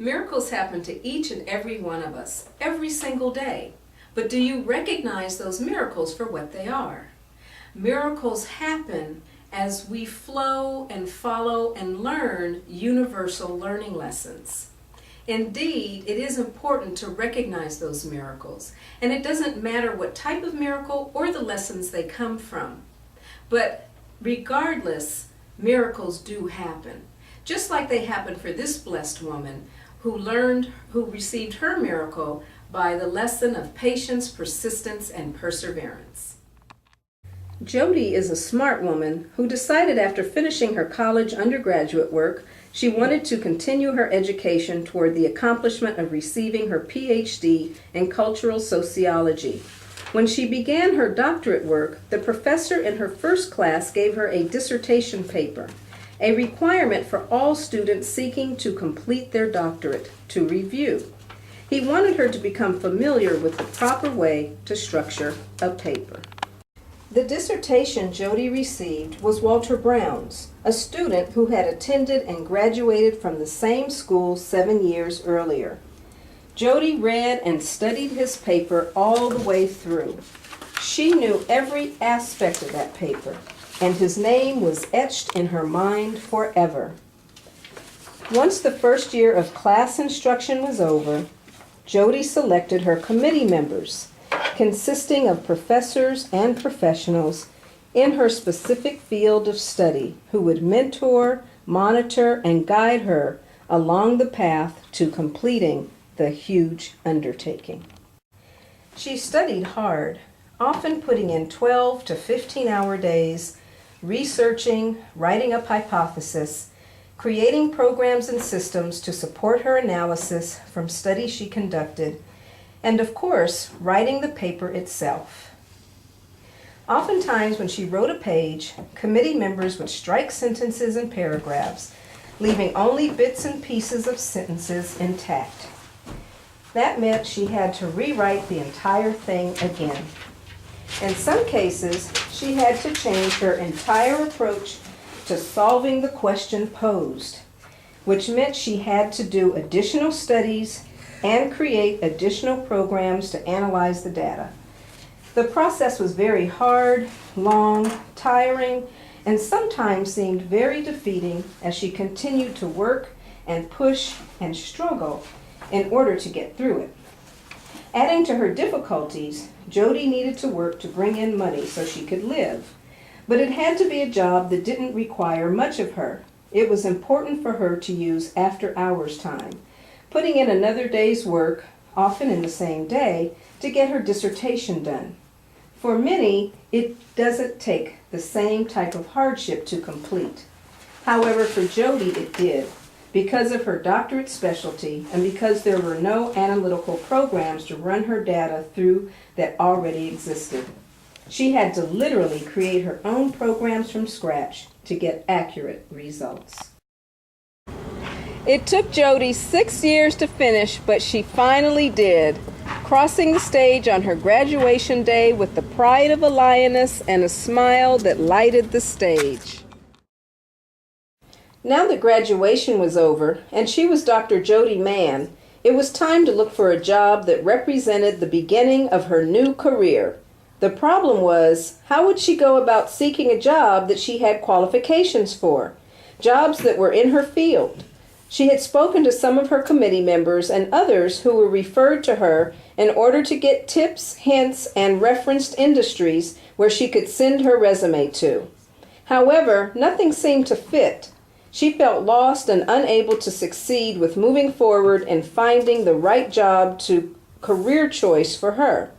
Miracles happen to each and every one of us, every single day. But do you recognize those miracles for what they are? Miracles happen as we flow and follow and learn universal learning lessons. Indeed, it is important to recognize those miracles, and it doesn't matter what type of miracle or the lessons they come from. But regardless, miracles do happen, just like they happened for this blessed woman who received her miracle by the lesson of patience, persistence, and perseverance. Jody is a smart woman who decided after finishing her college undergraduate work, she wanted to continue her education toward the accomplishment of receiving her PhD in cultural sociology. When she began her doctorate work, the professor in her first class gave her a dissertation paper, a requirement for all students seeking to complete their doctorate to review. He wanted her to become familiar with the proper way to structure a paper. The dissertation Jody received was Walter Brown's, a student who had attended and graduated from the same school 7 years earlier. Jody read and studied his paper all the way through. She knew every aspect of that paper, and his name was etched in her mind forever. Once the first year of class instruction was over, Jody selected her committee members, consisting of professors and professionals in her specific field of study who would mentor, monitor, and guide her along the path to completing the huge undertaking. She studied hard, often putting in 12 to 15-hour days, researching, writing up hypotheses, creating programs and systems to support her analysis from studies she conducted, and of course, writing the paper itself. Oftentimes, when she wrote a page, committee members would strike sentences and paragraphs, leaving only bits and pieces of sentences intact. That meant she had to rewrite the entire thing again. In some cases, she had to change her entire approach to solving the question posed, which meant she had to do additional studies and create additional programs to analyze the data. The process was very hard, long, tiring, and sometimes seemed very defeating as she continued to work and push and struggle in order to get through it. Adding to her difficulties, Jody needed to work to bring in money so she could live. But it had to be a job that didn't require much of her. It was important for her to use after-hours time, putting in another day's work, often in the same day, to get her dissertation done. For many, it doesn't take the same type of hardship to complete. However, for Jody, it did, because of her doctorate specialty and because there were no analytical programs to run her data through that already existed. She had to literally create her own programs from scratch to get accurate results. It took Jody 6 years to finish, but she finally did, crossing the stage on her graduation day with the pride of a lioness and a smile that lighted the stage. Now that graduation was over, and she was Dr. Jody Mann, it was time to look for a job that represented the beginning of her new career. The problem was, how would she go about seeking a job that she had qualifications for? Jobs that were in her field. She had spoken to some of her committee members and others who were referred to her in order to get tips, hints, and referenced industries where she could send her resume to. However, nothing seemed to fit. She felt lost and unable to succeed with moving forward and finding the right job to career choice for her.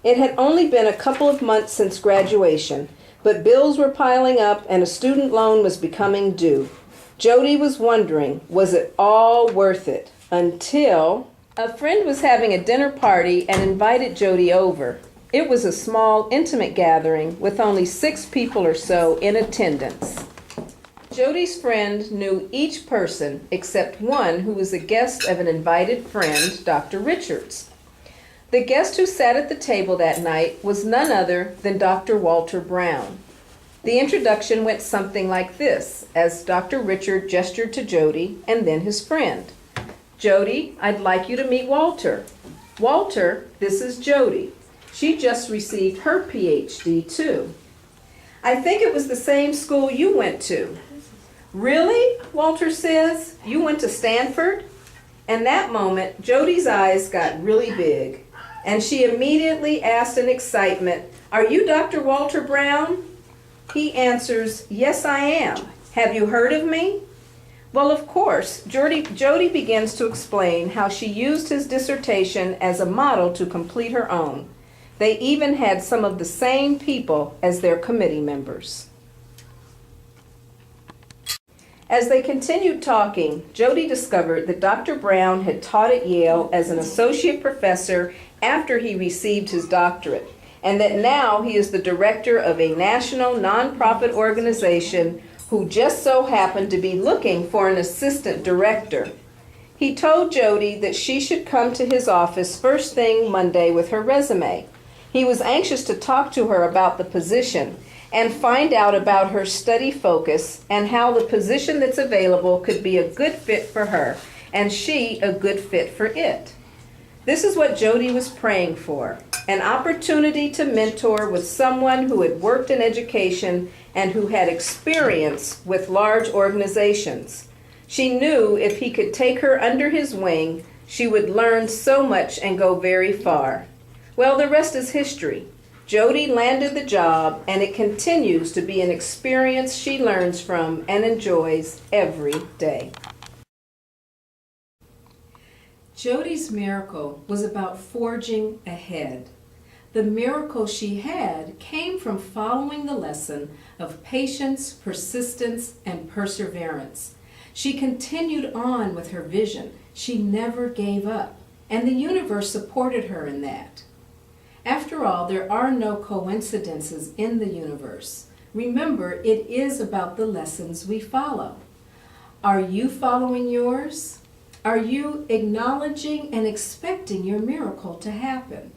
It had only been a couple of months since graduation, but bills were piling up and a student loan was becoming due. Jody was wondering, was it all worth it? Until a friend was having a dinner party and invited Jody over. It was a small, intimate gathering with only 6 people or so in attendance. Jody's friend knew each person except one who was a guest of an invited friend, Dr. Richards. The guest who sat at the table that night was none other than Dr. Walter Brown. The introduction went something like this, as Dr. Richard gestured to Jody and then his friend. Jody, I'd like you to meet Walter. Walter, this is Jody. She just received her PhD too. I think it was the same school you went to. Really? Walter says. You went to Stanford? In that moment, Jody's eyes got really big, and she immediately asked in excitement, "Are you Dr. Walter Brown?" He answers, "Yes, I am. Have you heard of me?" Well, of course, Jody begins to explain how she used his dissertation as a model to complete her own. They even had some of the same people as their committee members. As they continued talking, Jody discovered that Dr. Brown had taught at Yale as an associate professor after he received his doctorate, and that now he is the director of a national nonprofit organization who just so happened to be looking for an assistant director. He told Jody that she should come to his office first thing Monday with her resume. He was anxious to talk to her about the position and find out about her study focus and how the position that's available could be a good fit for her and she a good fit for it. This is what Jody was praying for, an opportunity to mentor with someone who had worked in education and who had experience with large organizations. She knew if he could take her under his wing, she would learn so much and go very far. Well, the rest is history. Jody landed the job, and it continues to be an experience she learns from and enjoys every day. Jody's miracle was about forging ahead. The miracle she had came from following the lesson of patience, persistence, and perseverance. She continued on with her vision. She never gave up, and the universe supported her in that. After all, there are no coincidences in the universe. Remember, it is about the lessons we follow. Are you following yours? Are you acknowledging and expecting your miracle to happen?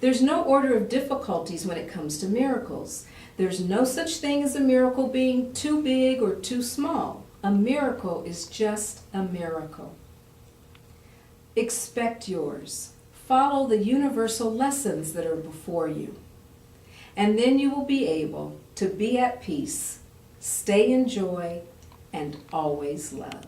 There's no order of difficulties when it comes to miracles. There's no such thing as a miracle being too big or too small. A miracle is just a miracle. Expect yours. Follow the universal lessons that are before you. And then you will be able to be at peace, stay in joy, and always love.